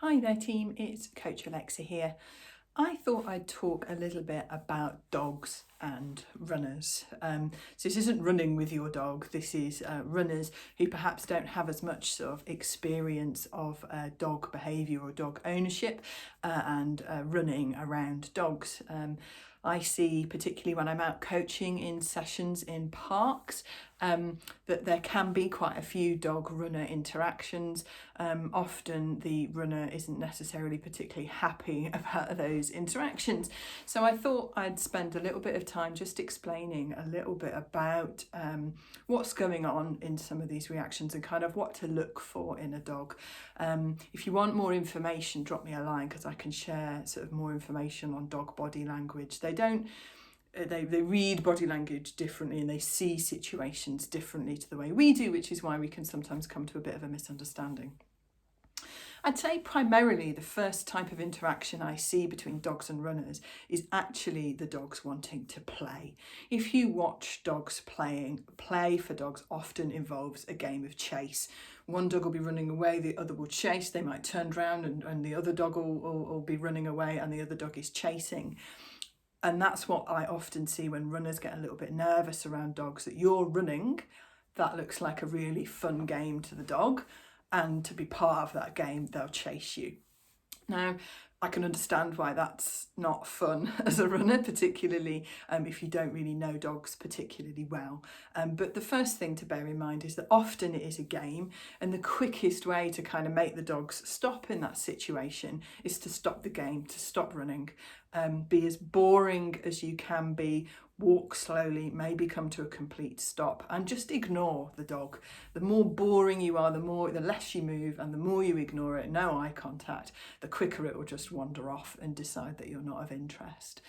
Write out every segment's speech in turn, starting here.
Hi there team, it's Coach Alexa here. I thought I'd talk a little bit about dogs and runners. So this isn't running with your dog, this is runners who perhaps don't have as much sort of experience of dog behaviour or dog ownership and running around dogs. I see, particularly when I'm out coaching in sessions in parks, that there can be quite a few dog-runner interactions. Often the runner isn't necessarily particularly happy about those interactions. So I thought I'd spend a little bit of time just explaining a little bit about what's going on in some of these reactions and kind of what to look for in a dog. If you want more information, drop me a line because I can share sort of more information on dog body language. They read body language differently and they see situations differently to the way we do, which is why we can sometimes come to a bit of a misunderstanding. I'd say primarily the first type of interaction I see between dogs and runners is actually the dogs wanting to play. If you watch dogs playing, play for dogs often involves a game of chase. One dog will be running away, the other will chase, they might turn around and the other dog will be running away and the other dog is chasing. And that's what I often see when runners get a little bit nervous around dogs, that you're running, that looks like a really fun game to the dog, and to be part of that game, they'll chase you. Now, I can understand why that's not fun as a runner, particularly if you don't really know dogs particularly well. But the first thing to bear in mind is that often it is a game, and the quickest way to kind of make the dogs stop in that situation is to stop the game, to stop running. Be as boring as you can be, walk slowly, maybe come to a complete stop and just ignore the dog. The more boring you are, the less you move and the more you ignore it, no eye contact, the quicker it will just wander off and decide that you're not of interest.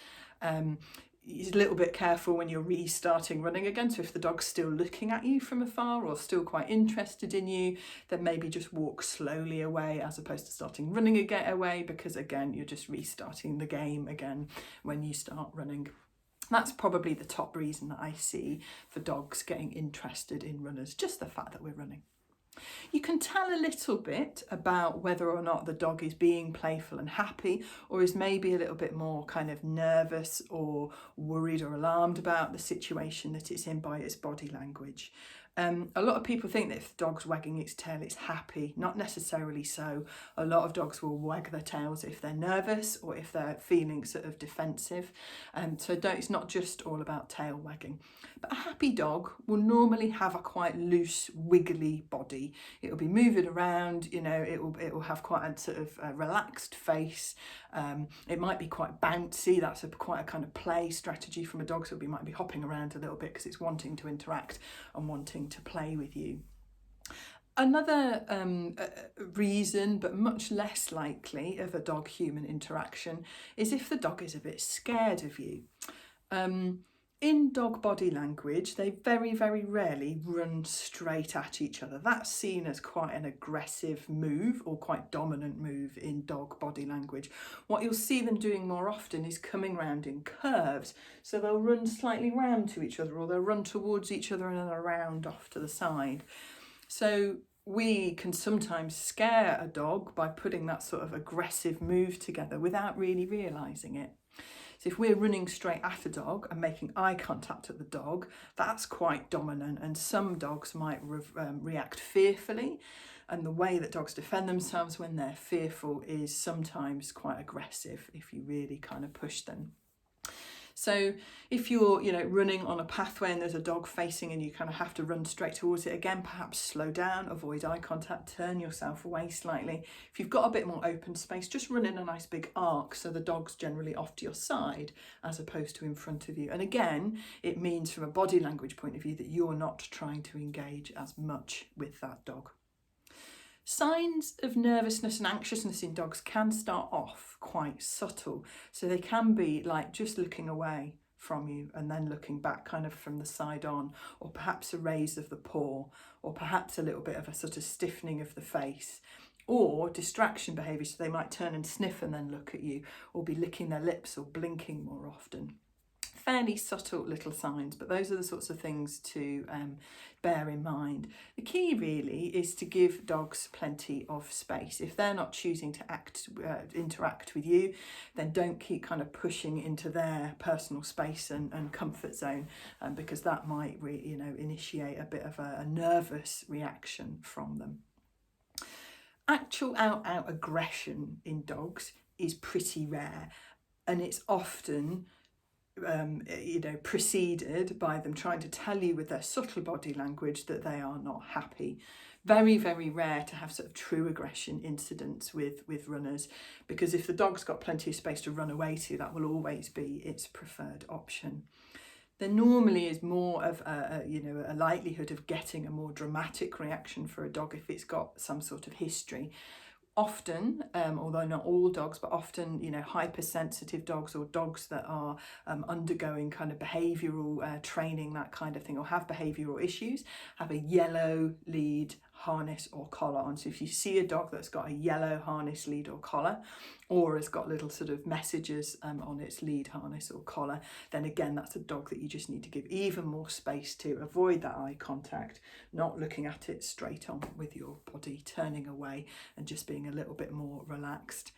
You're a little bit careful when you're restarting running again, so if the dog's still looking at you from afar or still quite interested in you, then maybe just walk slowly away as opposed to starting running again away, because again you're just restarting the game again when you start running. That's probably the top reason that I see for dogs getting interested in runners, just the fact that we're running. You can tell a little bit about whether or not the dog is being playful and happy, or is maybe a little bit more kind of nervous or worried or alarmed about the situation that it's in by its body language. A lot of people think that if the dog's wagging its tail, it's happy. Not necessarily so. A lot of dogs will wag their tails if they're nervous or if they're feeling sort of defensive. So it's not just all about tail wagging. But a happy dog will normally have a quite loose, wiggly body. It'll be moving around, it will have quite a sort of relaxed face. It might be quite bouncy. That's quite a kind of play strategy from a dog. So it might be hopping around a little bit because it's wanting to interact and wanting to play with you. Another reason, but much less likely, of a dog-human interaction is if the dog is a bit scared of you. In dog body language, they very, very rarely run straight at each other. That's seen as quite an aggressive move or quite dominant move in dog body language. What you'll see them doing more often is coming round in curves. So they'll run slightly round to each other, or they'll run towards each other and then around off to the side. So we can sometimes scare a dog by putting that sort of aggressive move together without really realising it. So if we're running straight at a dog and making eye contact at the dog, that's quite dominant, and some dogs might react fearfully. And the way that dogs defend themselves when they're fearful is sometimes quite aggressive if you really kind of push them. So if you're, running on a pathway and there's a dog facing and you kind of have to run straight towards it, again, perhaps slow down, avoid eye contact, turn yourself away slightly. If you've got a bit more open space, just run in a nice big arc so the dog's generally off to your side as opposed to in front of you. And again, it means from a body language point of view that you're not trying to engage as much with that dog. Signs of nervousness and anxiousness in dogs can start off quite subtle. So they can be like just looking away from you and then looking back kind of from the side on, or perhaps a raise of the paw, or perhaps a little bit of a sort of stiffening of the face, or distraction behaviour. So they might turn and sniff and then look at you, or be licking their lips or blinking more often. Fairly subtle little signs, but those are the sorts of things to bear in mind. The key really is to give dogs plenty of space. If they're not choosing to interact with you, then don't keep kind of pushing into their personal space and comfort zone, because that might initiate a bit of a nervous reaction from them. Actual out aggression in dogs is pretty rare, and it's often preceded by them trying to tell you with their subtle body language that they are not happy. Very, very rare to have sort of true aggression incidents with runners, because if the dog's got plenty of space to run away to, that will always be its preferred option. There normally is more of a likelihood of getting a more dramatic reaction for a dog if it's got some sort of history. Often, although not all dogs, but often, hypersensitive dogs or dogs that are undergoing kind of behavioural training, that kind of thing, or have behavioural issues, have a yellow lead, harness or collar on. So if you see a dog that's got a yellow harness, lead or collar, or has got little sort of messages on its lead, harness or collar, then again, that's a dog that you just need to give even more space to. Avoid that eye contact, not looking at it straight on with your body, turning away and just being a little bit more relaxed.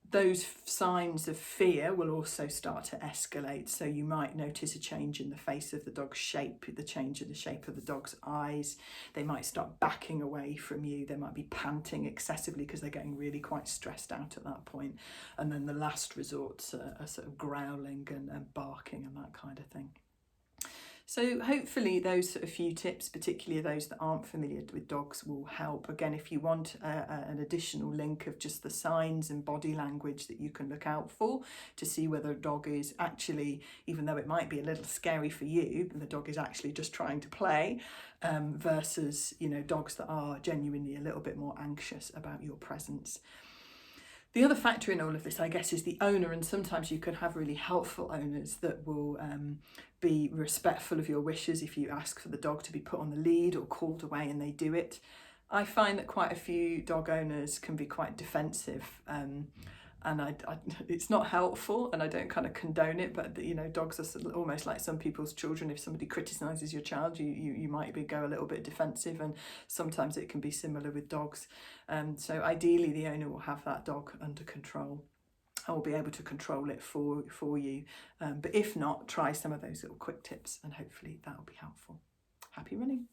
Those signs of fear will also start to escalate. So you might notice a change in the face of the dog's shape, the change in the shape of the dog's eyes. They might start backing away from you. They might be panting excessively because they're getting really quite stressed out at that point. And then the last resorts are sort of growling and barking and that kind of thing. So hopefully those sort of few tips, particularly those that aren't familiar with dogs, will help. Again, if you want an additional link of just the signs and body language that you can look out for to see whether a dog is actually, even though it might be a little scary for you, the dog is actually just trying to play, versus, dogs that are genuinely a little bit more anxious about your presence. The other factor in all of this, I guess, is the owner, and sometimes you can have really helpful owners that will be respectful of your wishes if you ask for the dog to be put on the lead or called away and they do it. I find that quite a few dog owners can be quite defensive, and it's not helpful, and I don't kind of condone it, but dogs are almost like some people's children. If somebody criticises your child, you might go a little bit defensive, and sometimes it can be similar with dogs. So ideally the owner will have that dog under control. I will be able to control it for you, but if not, try some of those little quick tips and hopefully that will be helpful. Happy running.